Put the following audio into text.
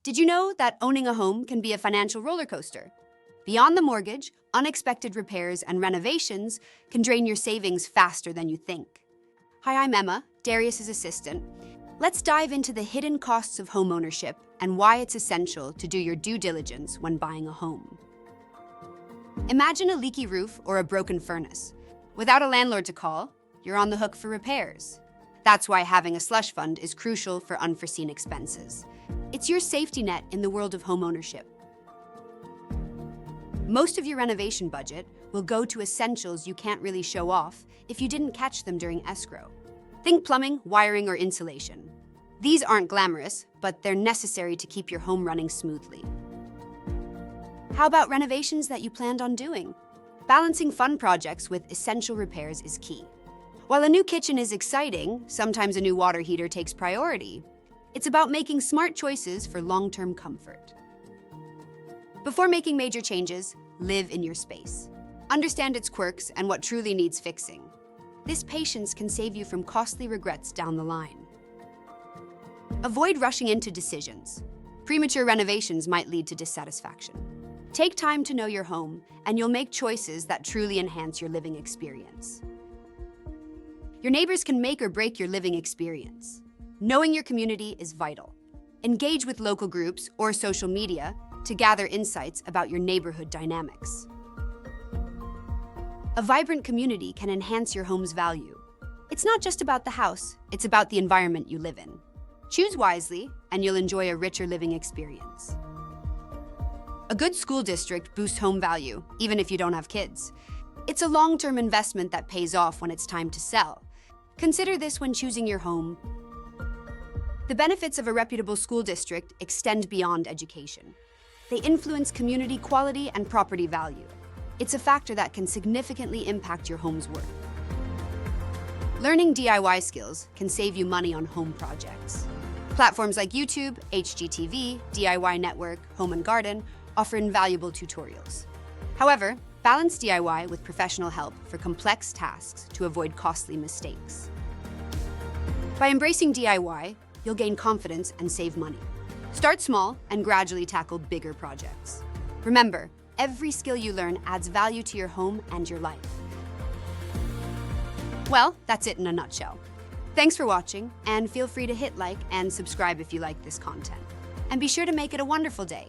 Did you know that owning a home can be a financial roller coaster? Beyond the mortgage, unexpected repairs and renovations can drain your savings faster than you think. Hi, I'm Emma, Darius' assistant. Let's dive into the hidden costs of homeownership and why it's essential to do your due diligence when buying a home. Imagine a leaky roof or a broken furnace. Without a landlord to call, you're on the hook for repairs. That's why having a slush fund is crucial for unforeseen expenses. It's your safety net in the world of homeownership. Most of your renovation budget will go to essentials you can't really show off if you didn't catch them during escrow. Think plumbing, wiring, or insulation. These aren't glamorous, but they're necessary to keep your home running smoothly. How about renovations that you planned on doing? Balancing fun projects with essential repairs is key. While a new kitchen is exciting, sometimes a new water heater takes priority. It's about making smart choices for long-term comfort. Before making major changes, live in your space. Understand its quirks and what truly needs fixing. This patience can save you from costly regrets down the line. Avoid rushing into decisions. Premature renovations might lead to dissatisfaction. Take time to know your home, and you'll make choices that truly enhance your living experience. Your neighbors can make or break your living experience. Knowing your community is vital. Engage with local groups or social media to gather insights about your neighborhood dynamics. A vibrant community can enhance your home's value. It's not just about the house, it's about the environment you live in. Choose wisely, and you'll enjoy a richer living experience. A good school district boosts home value, even if you don't have kids. It's a long-term investment that pays off when it's time to sell. Consider this when choosing your home. The benefits of a reputable school district extend beyond education. They influence community quality and property value. It's a factor that can significantly impact your home's worth. Learning DIY skills can save you money on home projects. Platforms like YouTube, HGTV, DIY Network, Home and Garden offer invaluable tutorials. However, balance DIY with professional help for complex tasks to avoid costly mistakes. By embracing DIY, you'll gain confidence and save money. Start small and gradually tackle bigger projects. Remember, every skill you learn adds value to your home and your life. Well, that's it in a nutshell. Thanks for watching, and feel free to hit like and subscribe if you like this content. And be sure to make it a wonderful day.